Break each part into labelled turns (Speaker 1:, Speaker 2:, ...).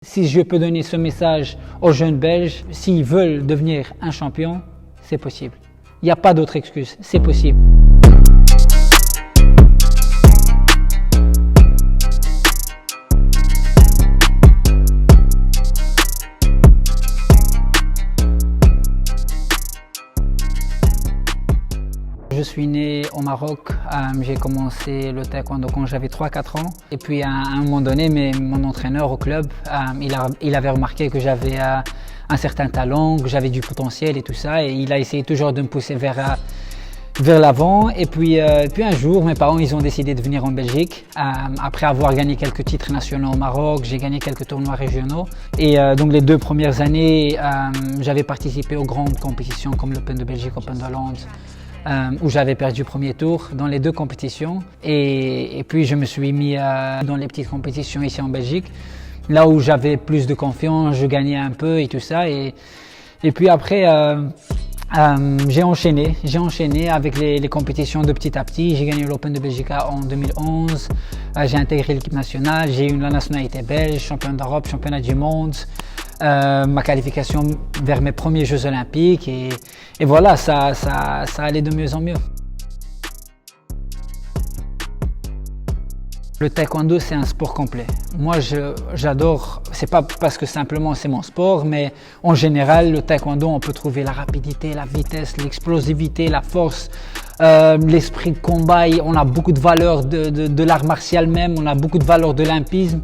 Speaker 1: Si je peux donner ce message aux jeunes Belges, s'ils veulent devenir un champion, c'est possible. Il n'y a pas d'autre excuse, c'est possible. Je suis né au Maroc, j'ai commencé le taekwondo quand j'avais 3-4 ans. Et puis à un moment donné, mon entraîneur au club, il avait remarqué que j'avais un certain talent, que j'avais du potentiel et tout ça. Et il a essayé toujours de me pousser vers l'avant. Et puis un jour, mes parents ils ont décidé de venir en Belgique. Après avoir gagné quelques titres nationaux au Maroc, j'ai gagné quelques tournois régionaux. Et donc les 2 premières années, j'avais participé aux grandes compétitions comme l'Open de Belgique, Open d'Hollande. Où j'avais perdu premier tour dans les 2 compétitions et puis je me suis mis dans les petites compétitions ici en Belgique, là où j'avais plus de confiance, je gagnais un peu et tout ça et puis après j'ai enchaîné avec les compétitions de petit à petit. J'ai gagné l'Open de Belgique en 2011, j'ai intégré l'équipe nationale, j'ai eu la nationalité belge, champion d'Europe, championnat du monde. Ma qualification vers mes premiers Jeux Olympiques et voilà, ça allait de mieux en mieux. Le taekwondo, c'est un sport complet. Moi, j'adore, c'est pas parce que simplement c'est mon sport, mais en général, le taekwondo, on peut trouver la rapidité, la vitesse, l'explosivité, la force, l'esprit de combat. On a beaucoup de valeurs de l'art martial même, on a beaucoup de valeurs de l'olympisme.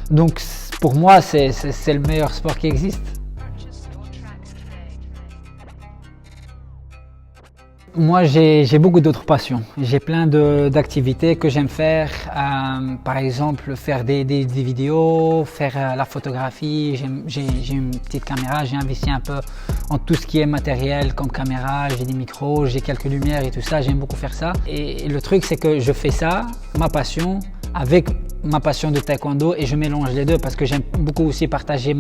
Speaker 1: Donc, pour moi, c'est le meilleur sport qui existe. Moi, j'ai beaucoup d'autres passions. J'ai plein d'activités que j'aime faire. Par exemple, faire des vidéos, faire la photographie. J'ai une petite caméra. J'ai investi un peu en tout ce qui est matériel comme caméra. J'ai des micros, j'ai quelques lumières et tout ça. J'aime beaucoup faire ça. Et le truc, c'est que je fais ça, ma passion, avec ma passion de taekwondo et je mélange les deux parce que j'aime beaucoup aussi partager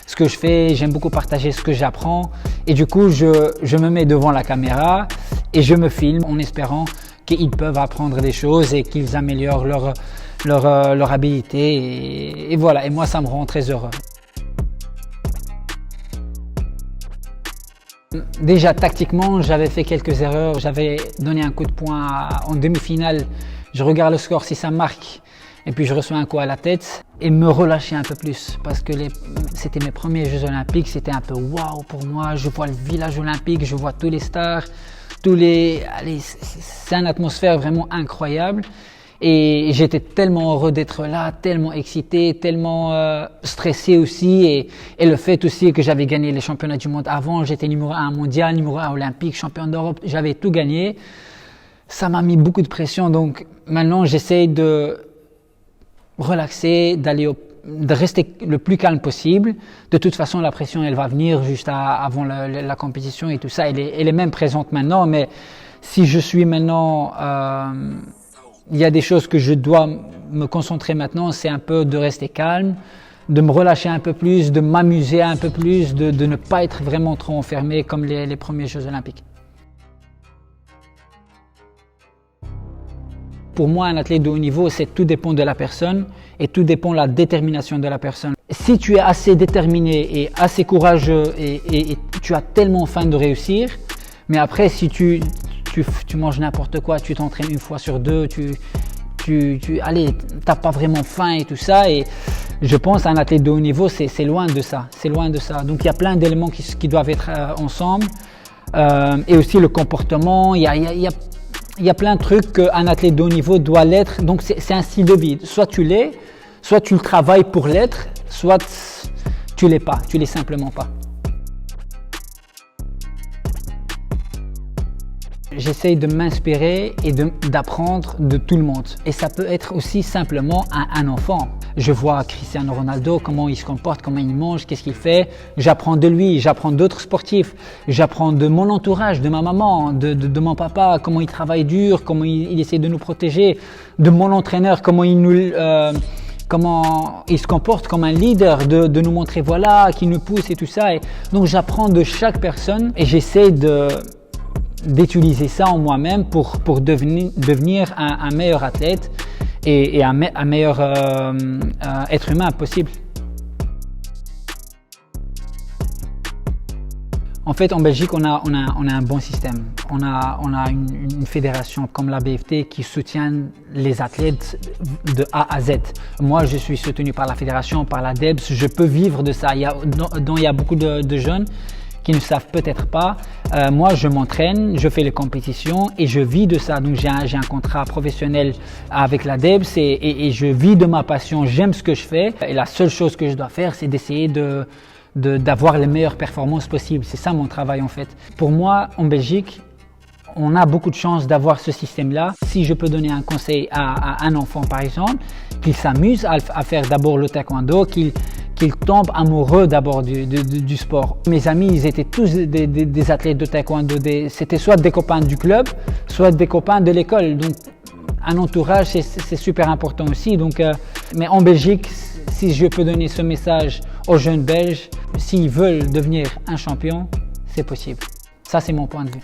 Speaker 1: ce que je fais, j'aime beaucoup partager ce que j'apprends et du coup je me mets devant la caméra et je me filme en espérant qu'ils peuvent apprendre des choses et qu'ils améliorent leur habilité et voilà, et moi ça me rend très heureux. Déjà tactiquement, j'avais fait quelques erreurs, j'avais donné un coup de poing en demi-finale, je regarde le score si ça marque et puis je reçois un coup à la tête et me relâcher un peu plus parce que c'était mes premiers Jeux Olympiques, c'était un peu waouh pour moi, je vois le village olympique, je vois tous les stars, c'est une atmosphère vraiment incroyable. Et j'étais tellement heureux d'être là, tellement excité, tellement stressé aussi. Et le fait aussi que j'avais gagné les championnats du monde avant, j'étais numéro 1 mondial, numéro 1 olympique, champion d'Europe, j'avais tout gagné. Ça m'a mis beaucoup de pression. Donc maintenant, j'essaye de relaxer, de rester le plus calme possible. De toute façon, la pression, elle va venir juste avant la compétition et tout ça. Elle est même présente maintenant. Mais si je suis maintenant... il y a des choses que je dois me concentrer maintenant, c'est un peu de rester calme, de me relâcher un peu plus, de m'amuser un peu plus, de ne pas être vraiment trop enfermé comme les premiers Jeux Olympiques. Pour moi, un athlète de haut niveau, tout dépend de la personne et tout dépend de la détermination de la personne. Si tu es assez déterminé et assez courageux et tu as tellement faim de réussir, mais après si tu manges n'importe quoi, tu t'entraînes une fois sur 2, t'as pas vraiment faim et tout ça. Et je pense qu'un athlète de haut niveau, c'est loin de ça. C'est loin de ça. Donc il y a plein d'éléments qui doivent être ensemble. Et aussi le comportement. Il y a plein de trucs qu'un athlète de haut niveau doit l'être. Donc c'est un style de vie. Soit tu l'es, soit tu le travailles pour l'être, soit tu l'es pas. Tu l'es simplement pas. J'essaye de m'inspirer et d'apprendre de tout le monde. Et ça peut être aussi simplement un enfant. Je vois Cristiano Ronaldo, comment il se comporte, comment il mange, qu'est-ce qu'il fait. J'apprends de lui, j'apprends d'autres sportifs. J'apprends de mon entourage, de ma maman, de mon papa, comment il travaille dur, comment il essaie de nous protéger. De mon entraîneur, comment il se comporte comme un leader, de nous montrer voilà, qui nous pousse et tout ça. Et donc j'apprends de chaque personne et j'essaie d'utiliser ça en moi-même pour devenir un meilleur athlète et un meilleur être humain possible. En fait, en Belgique, on a un bon système. On a une fédération comme la BFT qui soutient les athlètes de A à Z. Moi, je suis soutenu par la fédération, par la DEBS. Je peux vivre de ça. Il y a beaucoup de jeunes qui ne savent peut-être pas. Moi, je m'entraîne, je fais les compétitions et je vis de ça. Donc, j'ai un contrat professionnel avec la DEBS et je vis de ma passion. J'aime ce que je fais. Et la seule chose que je dois faire, c'est d'essayer d'avoir les meilleures performances possibles. C'est ça mon travail en fait. Pour moi, en Belgique, on a beaucoup de chance d'avoir ce système-là. Si je peux donner un conseil à un enfant par exemple, qu'il s'amuse à faire d'abord le taekwondo, qu'il tombe amoureux d'abord du sport. Mes amis, ils étaient tous des athlètes de taekwondo. C'était soit des copains du club, soit des copains de l'école. Donc un entourage, c'est super important aussi. Donc, mais en Belgique, si je peux donner ce message aux jeunes Belges, s'ils veulent devenir un champion, c'est possible. Ça, c'est mon point de vue.